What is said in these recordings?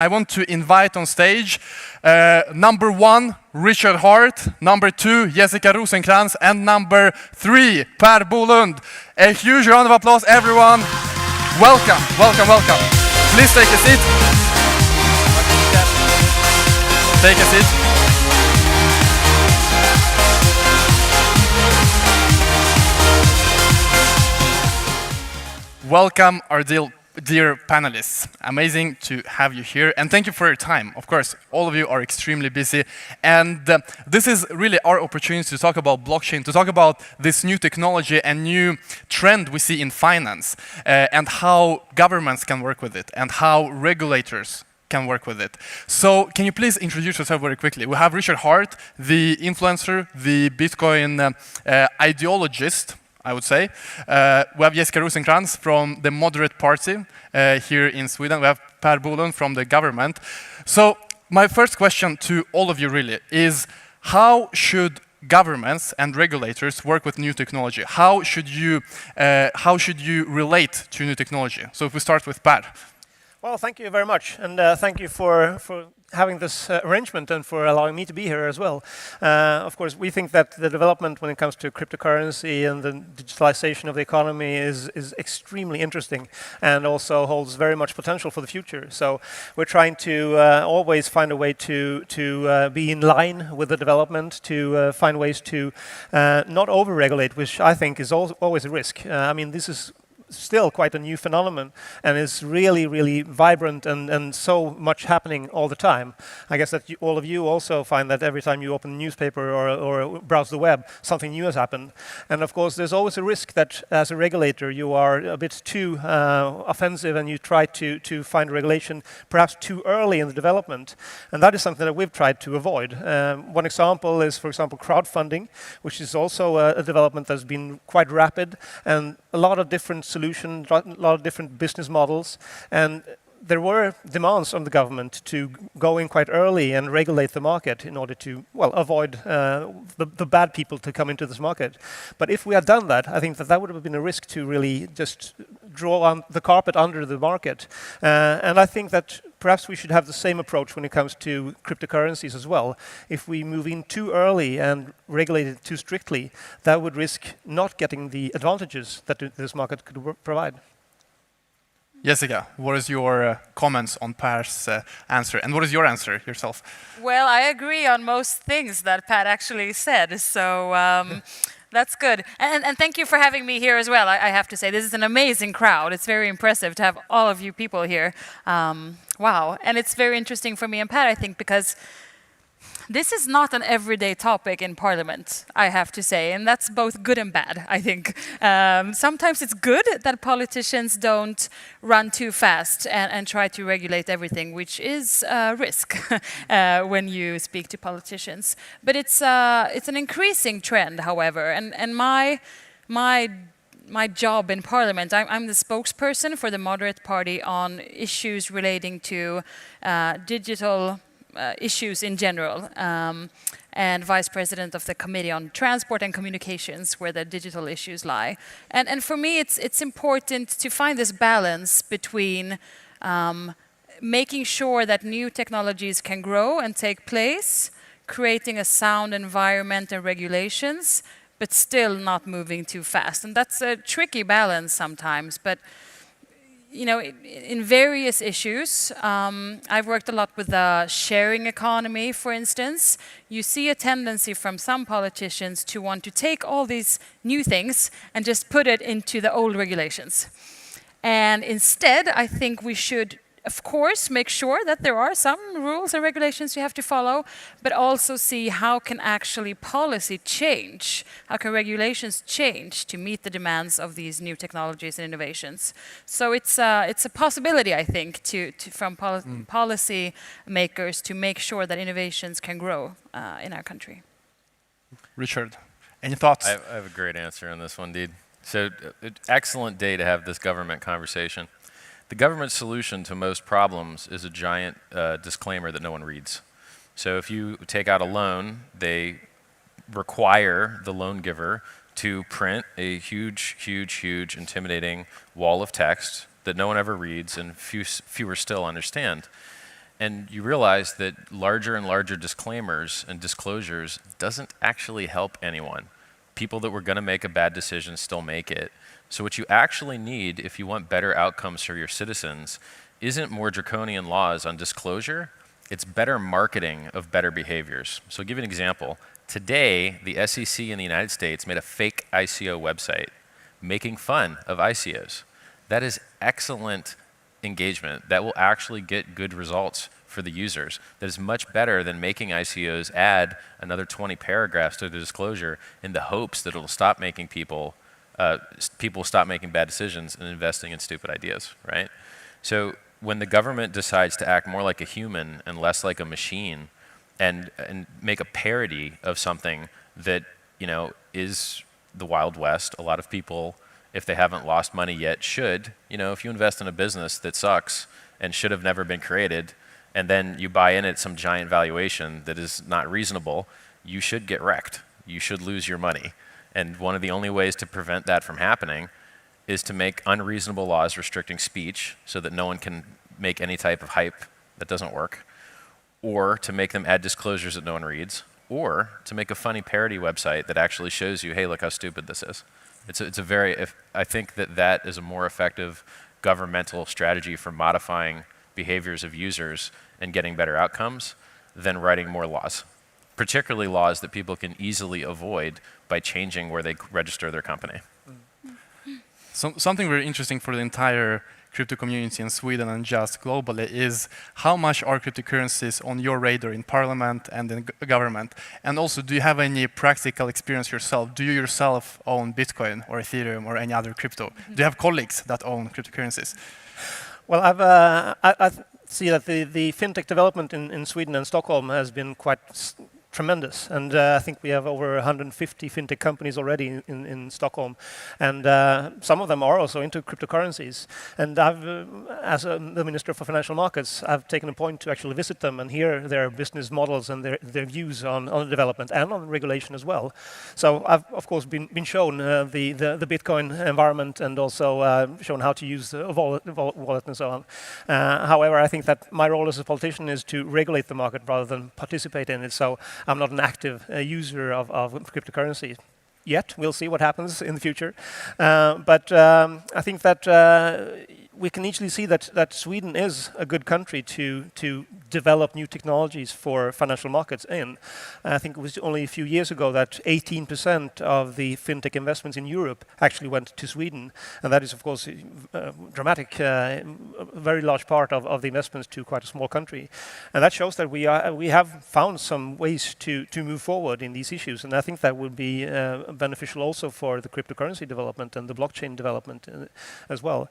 I want to invite on stage number 1, Richard Hart, number 2, Jessica Rosenkrantz, and number 3, Per Bolund. A huge round of applause, everyone. Welcome, welcome, welcome. Please take a seat. Take a seat. Welcome, our dear panelists. Amazing to have you here, and thank you for your time. Of course, all of you are extremely busy, and this is really our opportunity to talk about blockchain, to talk about this new technology and new trend we see in finance, and how governments can work with it, and how regulators can work with it. So can you please introduce yourself very quickly? We have Richard Hart, the influencer, the Bitcoin ideologist, I would say. We have Jessica Rosenkrantz from the moderate party here in Sweden. We have Per Bolund from the government. So my first question to all of you really is, how should governments and regulators work with new technology? How should you relate to new technology? So if we start with Per. Well, thank you very much, and thank you for having this arrangement and for allowing me to be here as well. Of course, we think that the development when it comes to cryptocurrency and the digitalization of the economy is extremely interesting and also holds very much potential for the future. So we're trying to always find a way to be in line with the development, to find ways to not over-regulate, which I think is always a risk. I mean, this is still quite a new phenomenon and is really, really vibrant and so much happening all the time. I guess that all of you also find that every time you open a newspaper or browse the web, something new has happened. And of course, there's always a risk that as a regulator, you are a bit too offensive and you try to find regulation perhaps too early in the development. And that is something that we've tried to avoid. One example is, for example, crowdfunding, which is also a development that's been quite rapid and a lot of different solutions, a lot of different business models, and there were demands on the government to go in quite early and regulate the market in order to, well, avoid the bad people to come into this market. But if we had done that, I think that would have been a risk to really just draw on the carpet under the market. And I think that perhaps we should have the same approach when it comes to cryptocurrencies as well. If we move in too early and regulate it too strictly, that would risk not getting the advantages that this market could provide. Jessica, what is your comments on Per's answer? And what is your answer yourself? Well, I agree on most things that Pat actually said, so that's good. And thank you for having me here as well. I have to say, this is an amazing crowd. It's very impressive to have all of you people here. Wow. And it's very interesting for me and Pat, I think, because this is not an everyday topic in Parliament, I have to say, and that's both good and bad, I think. Sometimes it's good that politicians don't run too fast and try to regulate everything, which is a risk when you speak to politicians. But it's an increasing trend, however, and my job in Parliament, I'm the spokesperson for the moderate party on issues relating to digital issues in general, and vice president of the Committee on Transport and Communications, where the digital issues lie. And for me, it's important to find this balance between making sure that new technologies can grow and take place, creating a sound environment and regulations, but still not moving too fast. And that's a tricky balance sometimes, but you know, in various issues, I've worked a lot with the sharing economy, for instance. You see a tendency from some politicians to want to take all these new things and just put it into the old regulations. And instead, I think we should, of course, make sure that there are some rules and regulations you have to follow, but also see how can actually policy change, how can regulations change to meet the demands of these new technologies and innovations. So it's a possibility, I think, from policy makers to make sure that innovations can grow in our country. Richard, any thoughts? I have a great answer on this one, Deed. So, excellent day to have this government conversation. The government solution to most problems is a giant disclaimer that no one reads. So if you take out a loan, they require the loan giver to print a huge, intimidating wall of text that no one ever reads and fewer still understand. And you realize that larger and larger disclaimers and disclosures doesn't actually help anyone. People that were going to make a bad decision still make it. So what you actually need if you want better outcomes for your citizens isn't more draconian laws on disclosure, it's better marketing of better behaviors. So I'll give you an example. Today, the SEC in the United States made a fake ICO website making fun of ICOs. That is excellent engagement. That will actually get good results for the users. That is much better than making ICOs add another 20 paragraphs to the disclosure in the hopes that it'll stop making people stop making bad decisions and investing in stupid ideas, right? So when the government decides to act more like a human and less like a machine and make a parody of something that, is the Wild West, a lot of people, if they haven't lost money yet, should. If you invest in a business that sucks and should have never been created, and then you buy in at some giant valuation that is not reasonable, you should get wrecked. You should lose your money. And one of the only ways to prevent that from happening is to make unreasonable laws restricting speech so that no one can make any type of hype that doesn't work, or to make them add disclosures that no one reads, or to make a funny parody website that actually shows you, hey, look how stupid this is. I think that is a more effective governmental strategy for modifying behaviors of users and getting better outcomes than writing more laws, particularly laws that people can easily avoid by changing where they register their company. So something very interesting for the entire crypto community in Sweden and just globally is how much are cryptocurrencies on your radar in Parliament and in government? And also, do you have any practical experience yourself? Do you yourself own Bitcoin or Ethereum or any other crypto? Do you have colleagues that own cryptocurrencies? Well, I see that the fintech development in Sweden and Stockholm has been quite tremendous, and I think we have over 150 fintech companies already in Stockholm, and some of them are also into cryptocurrencies. And I've, as the Minister for Financial Markets, I've taken a point to actually visit them and hear their business models and their views on development and on regulation as well. So I've of course been shown the Bitcoin environment and also shown how to use the wallet and so on. However, I think that my role as a politician is to regulate the market rather than participate in it. So I'm not an active user of cryptocurrency yet. We'll see what happens in the future. But I think that we can easily see that Sweden is a good country to develop new technologies for financial markets in. I think it was only a few years ago that 18% of the fintech investments in Europe actually went to Sweden. And that is, of course, dramatic, a very large part of the investments to quite a small country. And that shows that we have found some ways to move forward in these issues. And I think that will be beneficial also for the cryptocurrency development and the blockchain development as well.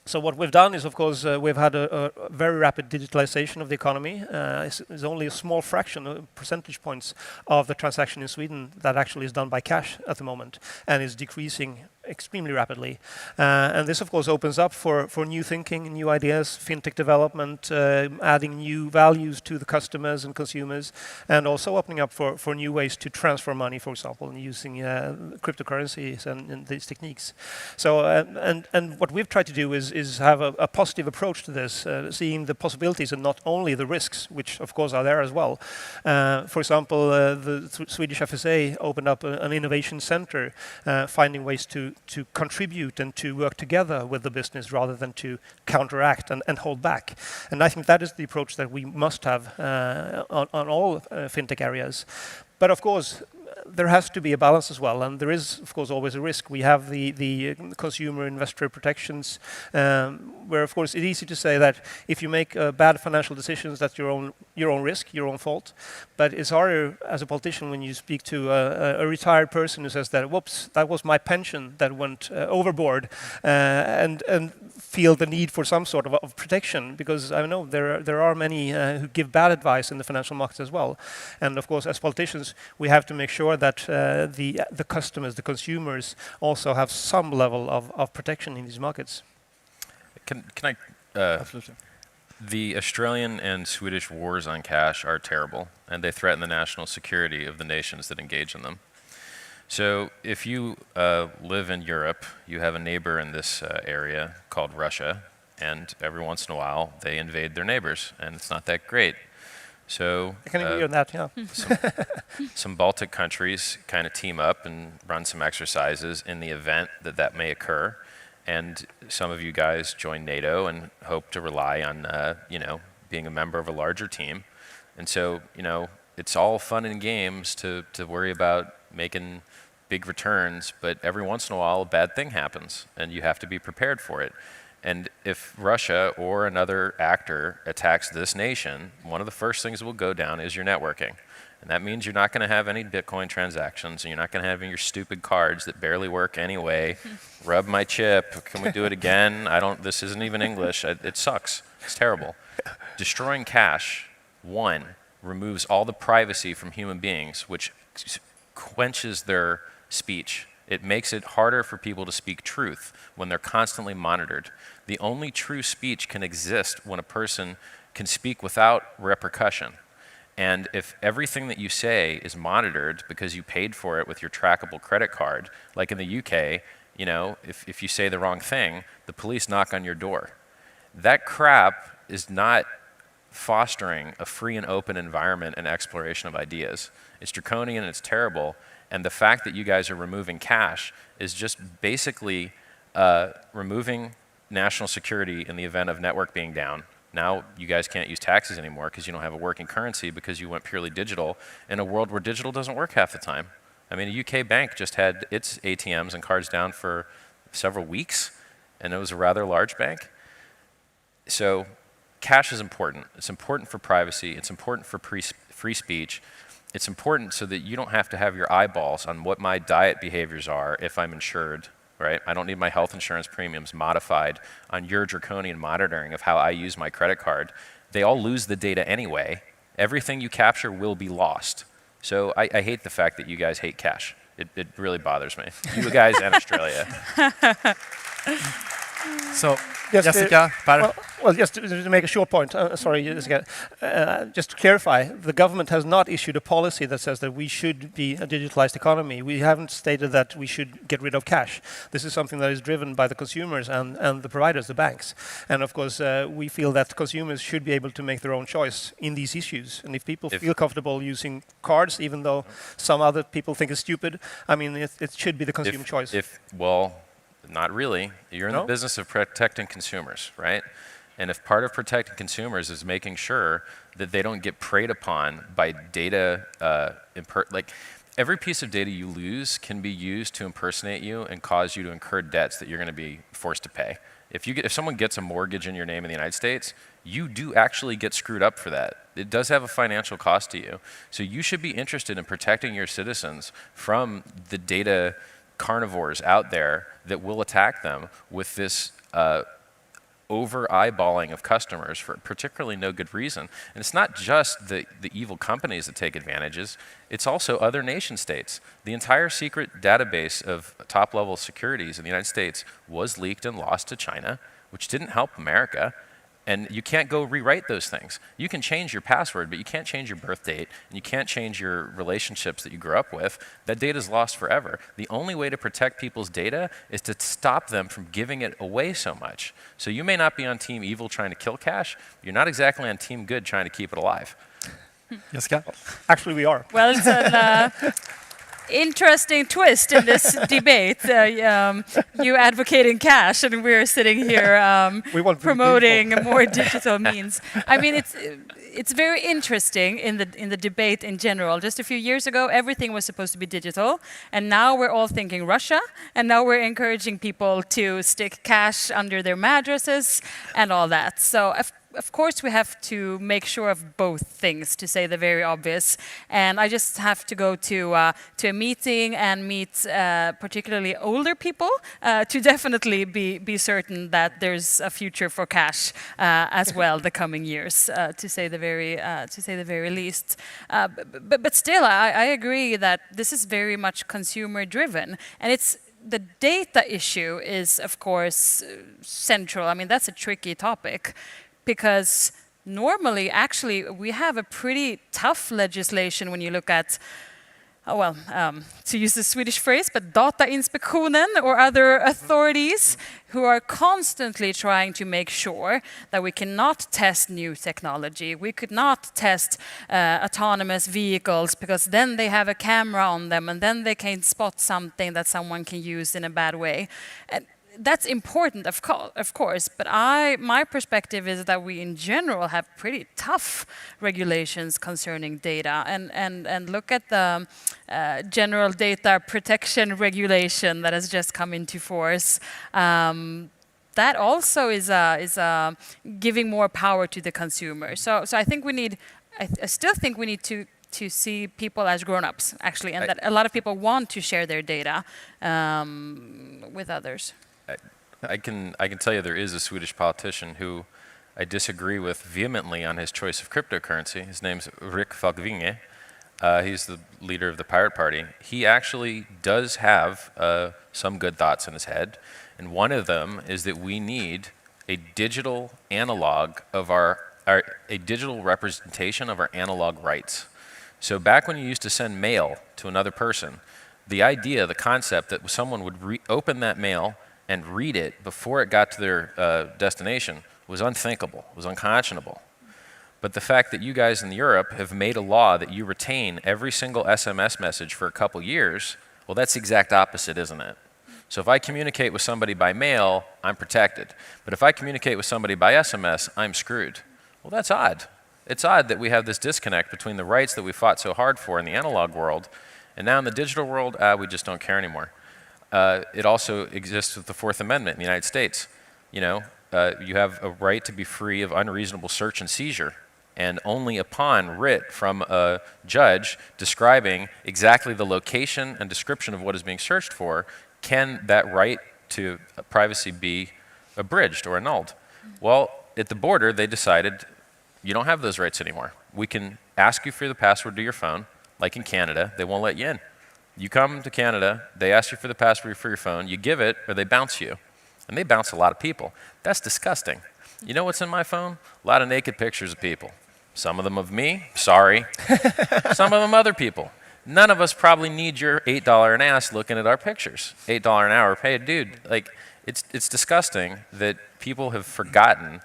So what we've done is, of course, we've had a very rapid digitalization of the economy. It's only a small fraction, percentage points, of the transaction in Sweden that actually is done by cash at the moment, and is decreasing extremely rapidly. And this, of course, opens up for new thinking, new ideas, fintech development, adding new values to the customers and consumers, and also opening up for new ways to transfer money, for example, and using cryptocurrencies and these techniques. So, and what we've tried to do is have a positive approach to this, seeing the possibilities and not only the risks, which of course are there as well. For example, the Swedish FSA opened up an innovation center, finding ways to contribute and to work together with the business rather than to counteract and hold back. And I think that is the approach that we must have on all fintech areas. But of course, there has to be a balance as well, and there is, of course, always a risk. We have the consumer investor protections, where, of course, it's easy to say that if you make bad financial decisions, that's your own risk, your own fault. But it's harder as a politician when you speak to a retired person who says that, whoops, that was my pension that went overboard, and feel the need for some sort of protection, because I know there are many who give bad advice in the financial markets as well. And of course, as politicians, we have to make sure that the customers, the consumers, also have some level of protection in these markets. Can I? Absolutely. The Australian and Swedish wars on cash are terrible, and they threaten the national security of the nations that engage in them. So if you live in Europe, you have a neighbor in this area called Russia, and every once in a while they invade their neighbors, and it's not that great. So I can agree on that, yeah. some Baltic countries kind of team up and run some exercises in the event that that may occur. And some of you guys join NATO and hope to rely on, being a member of a larger team. And so, it's all fun and games to worry about making big returns, but every once in a while a bad thing happens, and you have to be prepared for it. And if Russia or another actor attacks this nation, one of the first things that will go down is your networking. And that means you're not going to have any Bitcoin transactions, and you're not going to have your stupid cards that barely work anyway. Rub my chip. Can we do it again? This isn't even English. It sucks. It's terrible. Destroying cash, one, removes all the privacy from human beings, which quenches their speech. It makes it harder for people to speak truth when they're constantly monitored. The only true speech can exist when a person can speak without repercussion. And if everything that you say is monitored because you paid for it with your trackable credit card, like in the UK, if you say the wrong thing, the police knock on your door. That crap is not fostering a free and open environment and exploration of ideas. It's draconian and it's terrible. And the fact that you guys are removing cash is just basically removing national security in the event of network being down. Now you guys can't use taxes anymore because you don't have a working currency because you went purely digital in a world where digital doesn't work half the time. I mean, a UK bank just had its ATMs and cards down for several weeks, and it was a rather large bank. So cash is important. It's important for privacy. It's important for free speech. It's important so that you don't have to have your eyeballs on what my diet behaviors are if I'm insured, right? I don't need my health insurance premiums modified on your draconian monitoring of how I use my credit card. They all lose the data anyway. Everything you capture will be lost. So I hate the fact that you guys hate cash. It really bothers me. You guys and Australia. So, Jessica, well, just to make a short point, sorry, Jessica, just to clarify, the government has not issued a policy that says that we should be a digitalized economy. We haven't stated that we should get rid of cash. This is something that is driven by the consumers and the providers, the banks. And of course, we feel that consumers should be able to make their own choice in these issues. And if people feel comfortable using cards, even though some other people think it's stupid, I mean, it should be the consumer choice. Not really. You're in the business of protecting consumers, right? And if part of protecting consumers is making sure that they don't get preyed upon by data, like every piece of data you lose can be used to impersonate you and cause you to incur debts that you're going to be forced to pay. If someone gets a mortgage in your name in the United States, you do actually get screwed up for that. It does have a financial cost to you. So you should be interested in protecting your citizens from the data carnivores out there that will attack them with this over-eyeballing of customers for particularly no good reason. And it's not just the evil companies that take advantages, it's also other nation states. The entire secret database of top-level securities in the United States was leaked and lost to China, which didn't help America. And you can't go rewrite those things. You can change your password, but you can't change your birth date, and you can't change your relationships that you grew up with. That data is lost forever. The only way to protect people's data is to stop them from giving it away so much. So you may not be on team evil trying to kill cash. You're not exactly on team good trying to keep it alive. Jessica? Actually, we are. Well, it's an interesting twist in this debate. You advocating cash, and we're sitting here promoting more digital means. I mean, it's very interesting in the debate in general. Just a few years ago, everything was supposed to be digital, and now we're all thinking Russia, and now we're encouraging people to stick cash under their mattresses and all that. So of course, we have to make sure of both things, to say the very obvious. And I just have to go to a meeting and meet particularly older people to definitely be certain that there's a future for cash as well the coming years, to say the very least. But still, I agree that this is very much consumer driven, and it's. The data issue is, of course, central. I mean, that's a tricky topic. Because normally, actually, we have a pretty tough legislation when you look at to use the Swedish phrase, but Datainspektionen or other authorities who are constantly trying to make sure that we cannot test new technology. We could not test autonomous vehicles because then they have a camera on them and then they can spot something that someone can use in a bad way. And that's important, of course, but my perspective is that we in general have pretty tough regulations concerning data. And look at the general data protection regulation that has just come into force. That also is giving more power to the consumer. So I think I still think we need to see people as grown-ups, actually, and that a lot of people want to share their data with others. I can tell you there is a Swedish politician who I disagree with vehemently on his choice of cryptocurrency. His name's Rick Falkvinge. He's the leader of the Pirate Party. He actually does have some good thoughts in his head, and one of them is that we need a digital analog of a digital representation of our analog rights. So back when you used to send mail to another person, the idea, the concept that someone would open that mail and read it before it got to their destination was unthinkable, was unconscionable. But the fact that you guys in Europe have made a law that you retain every single SMS message for a couple years, well, that's the exact opposite, isn't it? So if I communicate with somebody by mail, I'm protected. But if I communicate with somebody by SMS, I'm screwed. Well, that's odd. It's odd that we have this disconnect between the rights that we fought so hard for in the analog world, and now in the digital world, we just don't care anymore. It also exists with the Fourth Amendment in the United States. You know, you have a right to be free of unreasonable search and seizure, and only upon writ from a judge describing exactly the location and description of what is being searched for can that right to privacy be abridged or annulled. Well, at the border, they decided you don't have those rights anymore. We can ask you for the password to your phone, like in Canada, they won't let you in. You come to Canada, they ask you for the password for your phone, you give it, or they bounce you. And they bounce a lot of people. That's disgusting. You know what's in my phone? A lot of naked pictures of people. Some of them of me, sorry. Some of them other people. None of us probably need your $8 an ass looking at our pictures. $8 an hour paid. Dude, like, it's disgusting that people have forgotten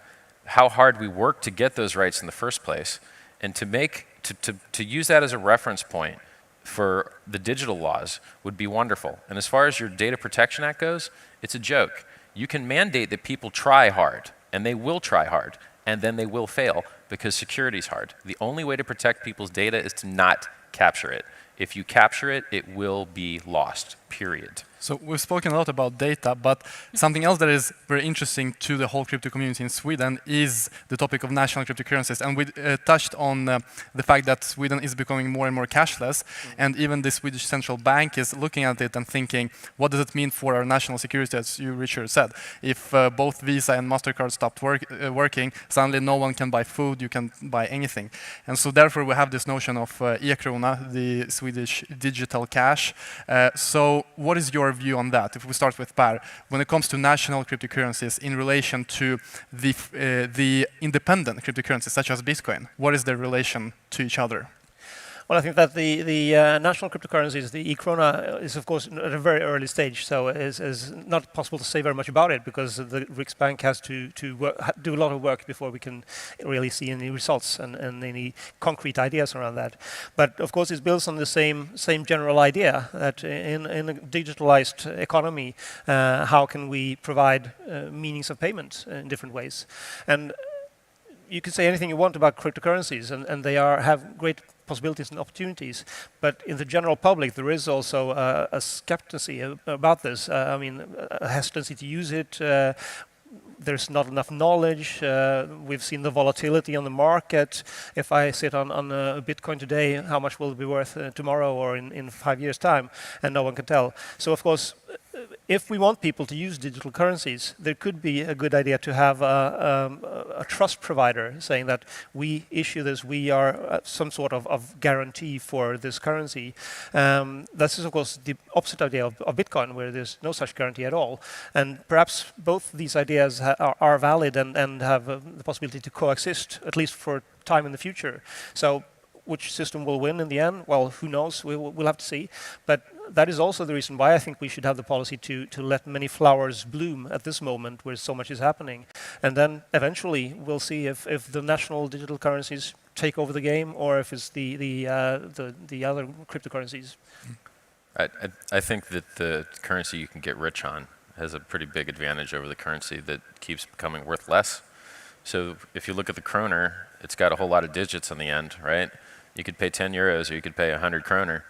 how hard we worked to get those rights in the first place, and to use that as a reference point for the digital laws would be wonderful. And as far as your Data Protection Act goes, it's a joke. You can mandate that people try hard, and they will try hard, and then they will fail because security's hard. The only way to protect people's data is to not capture it. If you capture it, it will be lost, period. So we've spoken a lot about data, but something else that is very interesting to the whole crypto community in Sweden is the topic of national cryptocurrencies. And we touched on the fact that Sweden is becoming more and more cashless, and even the Swedish central bank is looking at it and thinking, what does it mean for our national security, as you, Richard, said? If both Visa and MasterCard stopped working, suddenly no one can buy food, you can buy anything. And so therefore we have this notion of e-krona, the Swedish digital cash. So what is your view on that? If we start with Per, when it comes to national cryptocurrencies in relation to the independent cryptocurrencies such as Bitcoin, what is their relation to each other? Well, I think that the national cryptocurrencies, the e-krona, is of course at a very early stage, so is not possible to say very much about it because the Riksbank has to do a lot of work before we can really see any results and any concrete ideas around that. But of course, it builds on the same general idea that in a digitalized economy, how can we provide meanings of payment in different ways? And you can say anything you want about cryptocurrencies, and they have great possibilities and opportunities, but in the general public there is also a skepticism about this. I mean, a hesitancy to use it. There's not enough knowledge. We've seen the volatility on the market. If I sit on a Bitcoin today, how much will it be worth tomorrow or in 5 years' time? And no one can tell. So of course, if we want people to use digital currencies, there could be a good idea to have a trust provider saying that we issue this, we are some sort of guarantee for this currency. This is, of course, the opposite idea of Bitcoin, where there's no such guarantee at all. And perhaps both these ideas are valid and have the possibility to coexist, at least for time in the future. So which system will win in the end? Well, who knows? We'll have to see. But that is also the reason why I think we should have the policy to let many flowers bloom at this moment where so much is happening. And then eventually we'll see if the national digital currencies take over the game or if it's the other cryptocurrencies. I think that the currency you can get rich on has a pretty big advantage over the currency that keeps becoming worth less. So if you look at the kroner, it's got a whole lot of digits on the end, right? You could pay 10 euros or you could pay 100 kroner.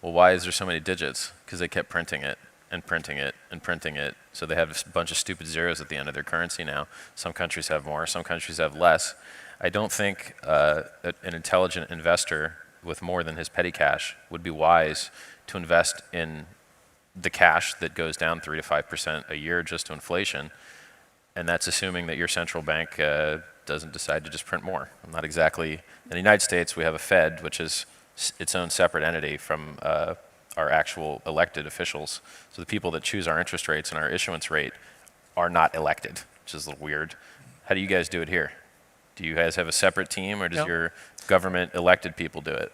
Well, why is there so many digits? Because they kept printing it and printing it and printing it. So they have a bunch of stupid zeros at the end of their currency now. Some countries have more, some countries have less. I don't think an intelligent investor with more than his petty cash would be wise to invest in the cash that goes down 3 to 5% a year just to inflation. And that's assuming that your central bank doesn't decide to just print more. I'm not exactly, in the United States we have a Fed, which is its own separate entity from our actual elected officials. So the people that choose our interest rates and our issuance rate are not elected, which is a little weird. How do you guys do it here? Do you guys have a separate team, or does your government elected people do it?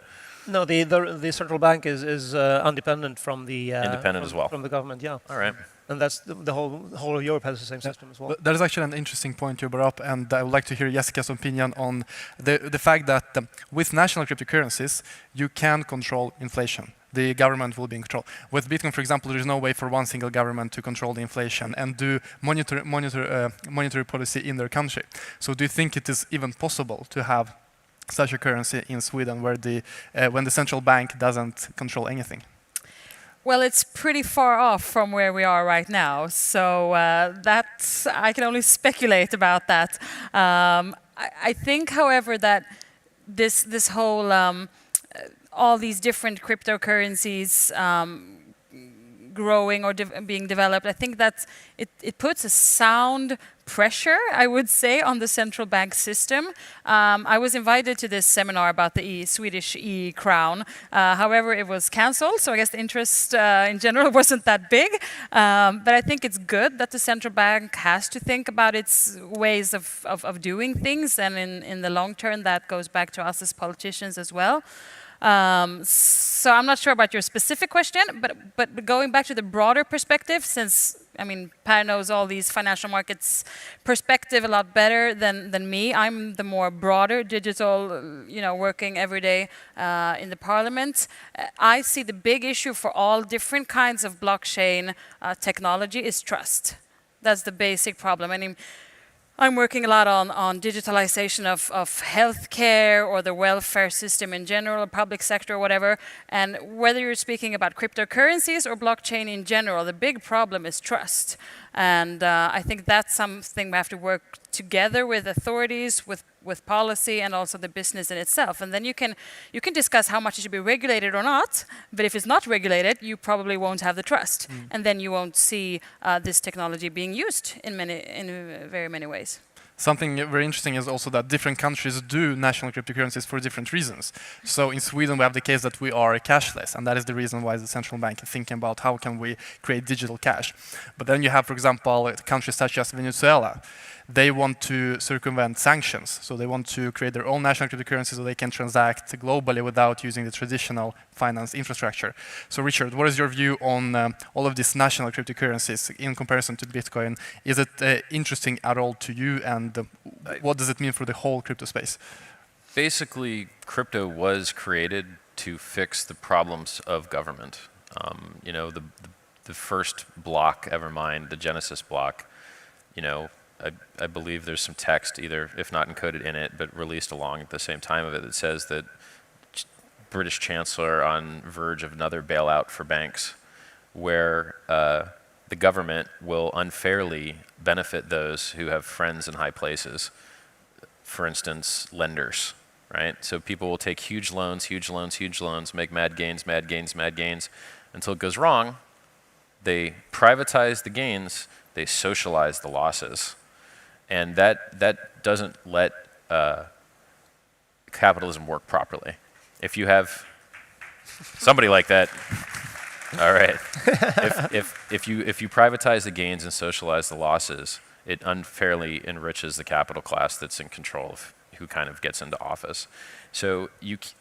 No, the central bank is independent from the independent as well from the government. Yeah. All right. And that's the whole of Europe has the same system as well. That is actually an interesting point you brought up, and I would like to hear Jessica's opinion on the fact that with national cryptocurrencies, you can control inflation. The government will be in control. With Bitcoin, for example, there is no way for one single government to control the inflation and do monetary policy in their country. So do you think it is even possible to have such a currency in Sweden where when the central bank doesn't control anything? Well, it's pretty far off from where we are right now, so I can only speculate about that. I think, however, that this whole all these different cryptocurrencies growing or being developed, I think that it puts a sound pressure, I would say, on the central bank system. I was invited to this seminar about the Swedish e-crown. However, it was cancelled, so I guess the interest in general wasn't that big. But I think it's good that the central bank has to think about its ways of doing things, and in the long term, that goes back to us as politicians as well. So I'm not sure about your specific question, but going back to the broader perspective, since Per knows all these financial markets perspective a lot better than me. I'm the more broader digital, working every day in the Parliament. I see the big issue for all different kinds of blockchain technology is trust. That's the basic problem. I'm working a lot on digitalization of healthcare or the welfare system in general, public sector, whatever. And whether you're speaking about cryptocurrencies or blockchain in general, the big problem is trust. And I think that's something we have to work together with authorities, with policy, and also the business in itself. And then you can discuss how much it should be regulated or not. But if it's not regulated, you probably won't have the trust, and then you won't see this technology being used in very many ways. Something very interesting is also that different countries do national cryptocurrencies for different reasons. So in Sweden, we have the case that we are cashless, and that is the reason why the central bank is thinking about how can we create digital cash. But then you have, for example, countries such as Venezuela. They want to circumvent sanctions, so they want to create their own national cryptocurrency so they can transact globally without using the traditional finance infrastructure. So Richard, what is your view on all of these national cryptocurrencies in comparison to Bitcoin? Is it interesting at all to you, and what does it mean for the whole crypto space? Basically, crypto was created to fix the problems of government. The first block ever mined, the Genesis block, I believe there's some text, either if not encoded in it, but released along at the same time of it, that says that British Chancellor on verge of another bailout for banks, where the government will unfairly benefit those who have friends in high places. For instance, lenders, right? So people will take huge loans, make mad gains, until it goes wrong. They privatize the gains, they socialize the losses. And that doesn't let capitalism work properly. If you have somebody like that, all right. If you privatize the gains and socialize the losses, it unfairly enriches the capital class that's in control of who kind of gets into office. So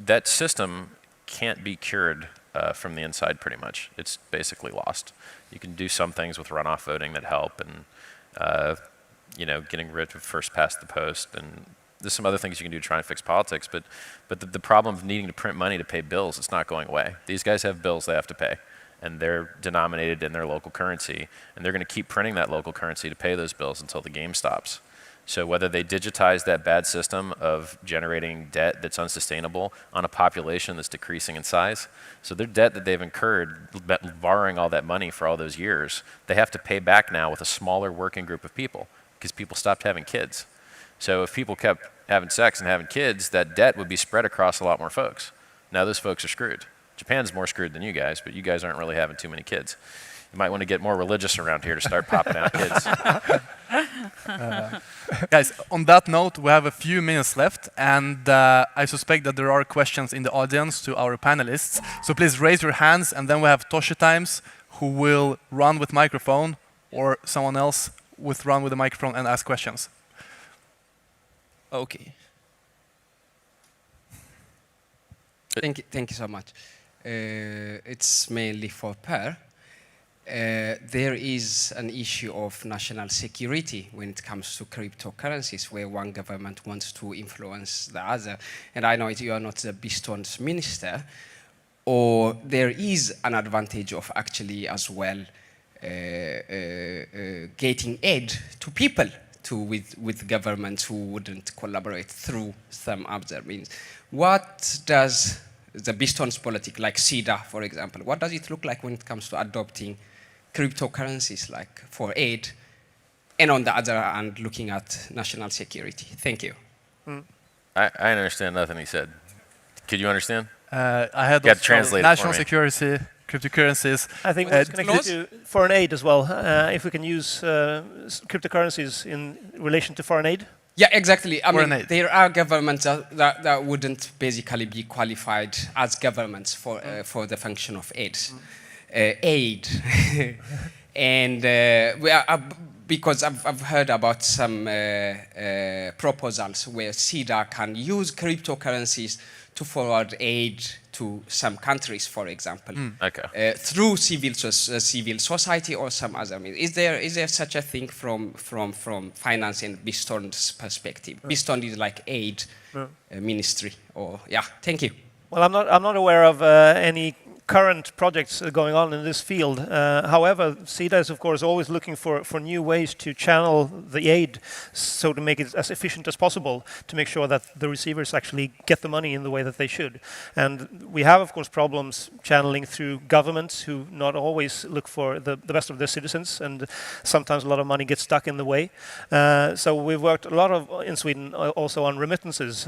that system can't be cured from the inside pretty much. It's basically lost. You can do some things with runoff voting that help, and getting rid of first past the post, and there's some other things you can do to try and fix politics, but the problem of needing to print money to pay bills, it's not going away. These guys have bills they have to pay, and they're denominated in their local currency, and they're going to keep printing that local currency to pay those bills until the game stops. So whether they digitize that bad system of generating debt that's unsustainable on a population that's decreasing in size, so their debt that they've incurred, borrowing all that money for all those years, they have to pay back now with a smaller working group of people, because people stopped having kids. So if people kept having sex and having kids, that debt would be spread across a lot more folks. Now those folks are screwed. Japan's more screwed than you guys, but you guys aren't really having too many kids. You might want to get more religious around here to start popping out kids. Guys, on that note, we have a few minutes left, and I suspect that there are questions in the audience to our panelists. So please raise your hands, and then we have Toshi Times, who will run with microphone, or someone else with run with the microphone and ask questions. Okay. Thank you so much. It's mainly for Per. There is an issue of national security when it comes to cryptocurrencies, where one government wants to influence the other. And I know you are not the Bistånds minister, or there is an advantage of actually as well getting aid to people with governments who wouldn't collaborate through some other means. What does the Bistånds politic, like SIDA, for example, what does it look like when it comes to adopting cryptocurrencies like for aid, and on the other hand, looking at national security? Thank you. I understand nothing he said. Could you understand? I had also translate national security, cryptocurrencies. I think it's connected to foreign aid as well. If we can use cryptocurrencies in relation to foreign aid. Yeah, exactly. I mean, there are governments that wouldn't basically be qualified as governments for the function of aid. And because I've heard about some proposals where SIDA can use cryptocurrencies to forward aid to some countries, for example, through civil society or some other means. Is there such a thing from finance and Bistånd's perspective? Bistånd is like aid ministry, or Thank you. Well, I'm not aware of any current projects going on in this field. However, SIDA is of course always looking for new ways to channel the aid, so to make it as efficient as possible, to make sure that the receivers actually get the money in the way that they should. And we have of course problems channeling through governments who not always look for the best of their citizens, and sometimes a lot of money gets stuck in the way. So we've worked a lot in Sweden also on remittances,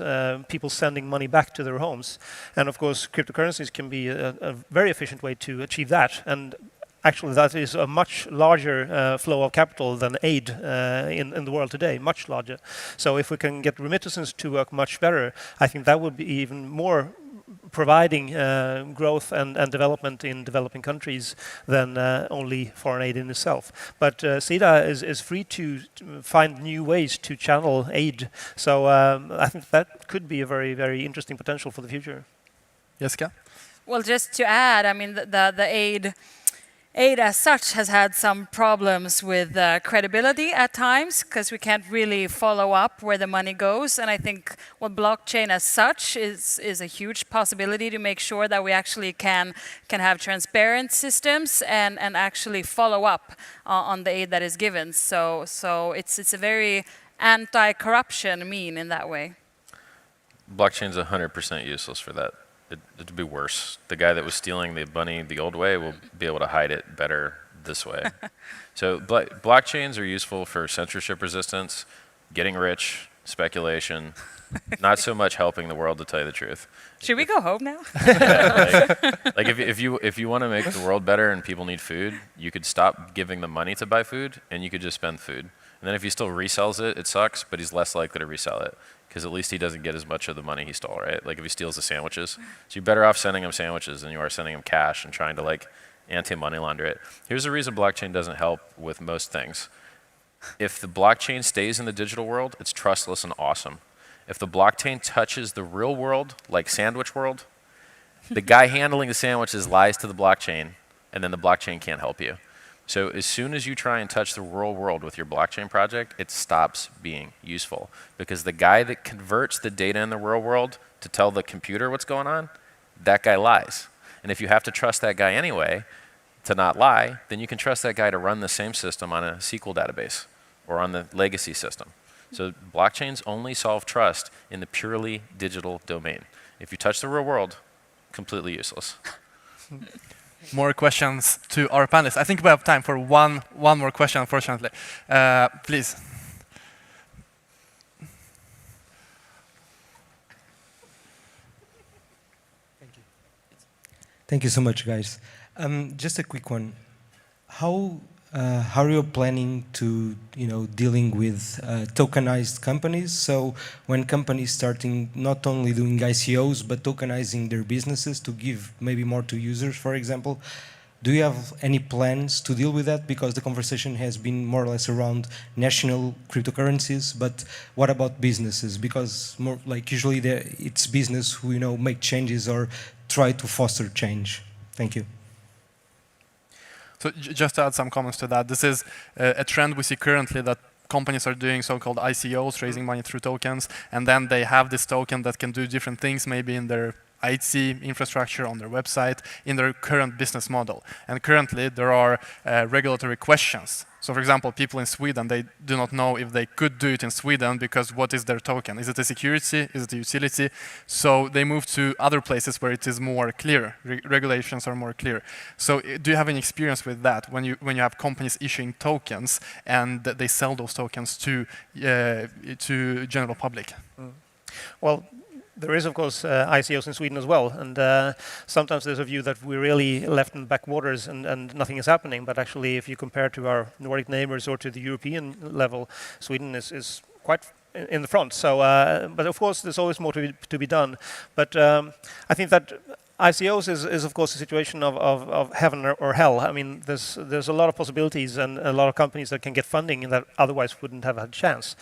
people sending money back to their homes. And of course cryptocurrencies can be a very efficient way to achieve that, and actually that is a much larger flow of capital than aid in the world today, much larger. So if we can get remittances to work much better, I think that would be even more providing growth and development in developing countries than only foreign aid in itself. But SIDA is free to find new ways to channel aid. So I think that could be a very, very interesting potential for the future. Jessica? Well, just to add, I mean, the aid as such has had some problems with credibility at times, because we can't really follow up where the money goes. And I think blockchain as such is a huge possibility to make sure that we actually can have transparent systems and actually follow up on the aid that is given. So it's a very anti-corruption mean in that way. Blockchain's 100% useless for that. It'd be worse. The guy that was stealing the money the old way will be able to hide it better this way. So blockchains are useful for censorship resistance, getting rich, speculation, not so much helping the world, to tell you the truth. Should we go home now? Like if you want to make the world better and people need food, you could stop giving them money to buy food, and you could just spend food. And then if he still resells it, it sucks, but he's less likely to resell it, because at least he doesn't get as much of the money he stole, right? Like if he steals the sandwiches. So you're better off sending him sandwiches than you are sending him cash and trying to like anti-money launder it. Here's the reason blockchain doesn't help with most things. If the blockchain stays in the digital world, it's trustless and awesome. If the blockchain touches the real world, like sandwich world, the guy handling the sandwiches lies to the blockchain, and then the blockchain can't help you. So as soon as you try and touch the real world with your blockchain project, it stops being useful. Because the guy that converts the data in the real world to tell the computer what's going on, that guy lies. And if you have to trust that guy anyway to not lie, then you can trust that guy to run the same system on a SQL database or on the legacy system. So blockchains only solve trust in the purely digital domain. If you touch the real world, completely useless. More questions to our panelists. I think we have time for one more question, unfortunately. Please. Thank you so much, guys. Just a quick one. How are you planning to, dealing with tokenized companies? So when companies starting not only doing ICOs but tokenizing their businesses to give maybe more to users, for example, do you have any plans to deal with that? Because the conversation has been more or less around national cryptocurrencies, but what about businesses? Because more like usually it's business who make changes or try to foster change. Thank you. So just to add some comments to that, this is a trend we see currently that companies are doing so-called ICOs, raising money through tokens, and then they have this token that can do different things, maybe in their IT infrastructure, on their website, in their current business model. And currently, there are regulatory questions. So for example, people in Sweden, they do not know if they could do it in Sweden because what is their token? Is it a security? Is it a utility? So they move to other places where it is more clear. Regulations are more clear. So do you have any experience with that when you have companies issuing tokens and they sell those tokens to general public? Well, there is, of course, ICOs in Sweden as well, and sometimes there's a view that we're really left in the backwaters and nothing is happening. But actually, if you compare to our Nordic neighbors or to the European level, Sweden is quite in the front. So, but of course, there's always more to be done. But I think that ICOs is of course a situation of heaven or hell. I mean, there's a lot of possibilities and a lot of companies that can get funding that otherwise wouldn't have had a chance.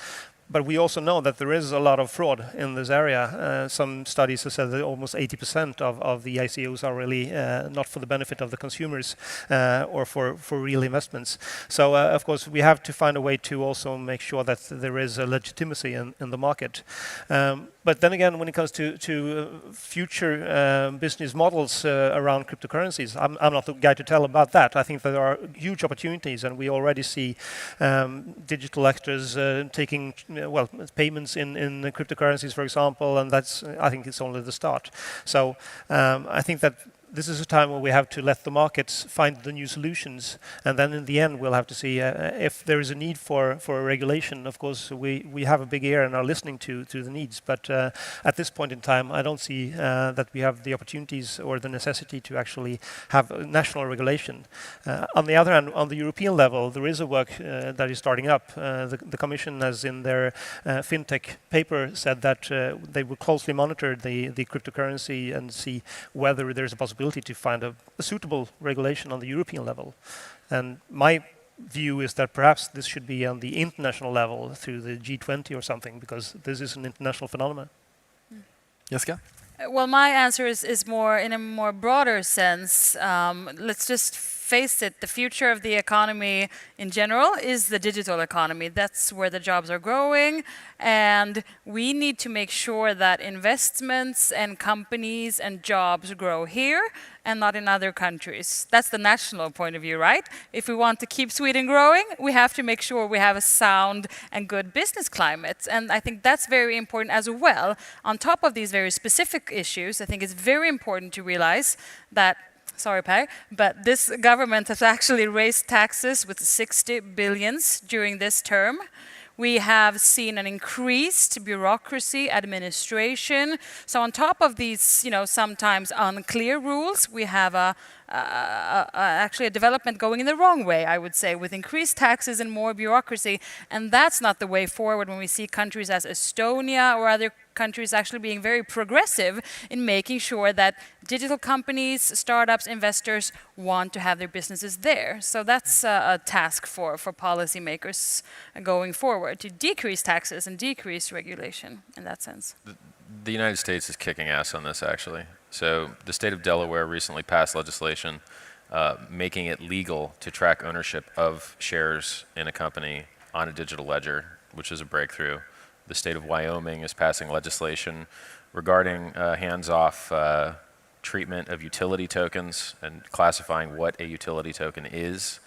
But we also know that there is a lot of fraud in this area. Some studies have said that almost 80% of the ICOs are really not for the benefit of the consumers or for real investments. So, of course, we have to find a way to also make sure that there is a legitimacy in the market. But then again, when it comes to future business models around cryptocurrencies, I'm not the guy to tell about that. I think there are huge opportunities, and we already see digital actors taking payments in cryptocurrencies, for example, and I think it's only the start. So I think that this is a time where we have to let the markets find the new solutions, and then in the end we'll have to see if there is a need for a regulation. Of course, we have a big ear and are listening to the needs, but at this point in time I don't see that we have the opportunities or the necessity to actually have a national regulation. On the other hand, on the European level, there is a work that is starting up. The Commission has in their fintech paper said that they will closely monitor the cryptocurrency and see whether there's a possibility to find a suitable regulation on the European level. And my view is that perhaps this should be on the international level through the G20 or something, because this is an international phenomenon. Jessica? Well, my answer is more in a more broader sense. Let's just face it, the future of the economy in general is the digital economy. That's where the jobs are growing, and we need to make sure that investments and companies and jobs grow here and not in other countries. That's the national point of view, right? If we want to keep Sweden growing, we have to make sure we have a sound and good business climate. And I think that's very important as well. On top of these very specific issues, I think it's very important to realize that sorry, Per, but this government has actually raised taxes with 60 billions during this term. We have seen an increased bureaucracy, administration. So on top of these, sometimes unclear rules, we have a actually a development going in the wrong way, I would say, with increased taxes and more bureaucracy. And that's not the way forward when we see countries as Estonia or other countries actually being very progressive in making sure that digital companies, startups, investors want to have their businesses there. So that's a task for policymakers going forward, to decrease taxes and decrease regulation in that sense. The United States is kicking ass on this, actually. So the state of Delaware recently passed legislation making it legal to track ownership of shares in a company on a digital ledger, which is a breakthrough. The state of Wyoming is passing legislation regarding hands-off treatment of utility tokens and classifying what a utility token is.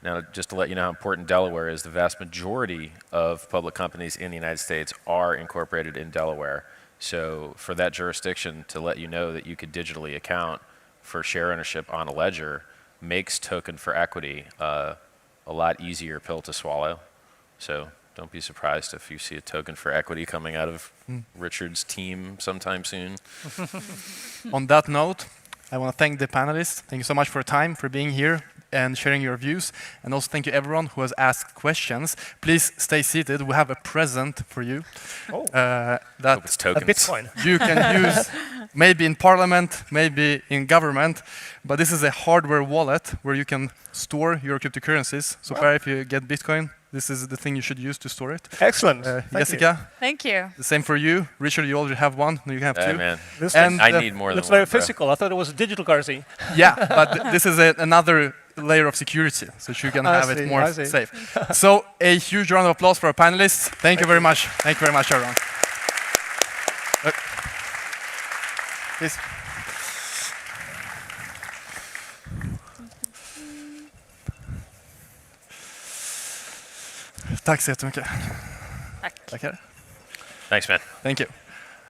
Now, just to let you know how important Delaware is, the vast majority of public companies in the United States are incorporated in Delaware. So for that jurisdiction to let you know that you could digitally account for share ownership on a ledger makes token for equity a lot easier pill to swallow. So don't be surprised if you see a token for equity coming out of Richard's team sometime soon. On that note, I want to thank the panelists. Thank you so much for your time, for being here and sharing your views. And also thank you everyone who has asked questions. Please stay seated. We have a present for you. Oh, that it's a tokens. Bitcoin. you can use maybe in Parliament, maybe in government. But this is a hardware wallet where you can store your cryptocurrencies. So Per, if you get Bitcoin, this is the thing you should use to store it. Excellent. Thank Jessica, Thank you. the same for you. Richard, you already have one. No, you have two. Man, This And I need more than looks one. very bro. physical. I thought it was a digital currency. Yeah, but this is another layer of security, so you can have it more safe. So a huge round of applause for our panelists. Thank you very much. Thank you very much, everyone. Please. Tack så jättemycket. Tack. Tackar. Thanks, man. Thank you.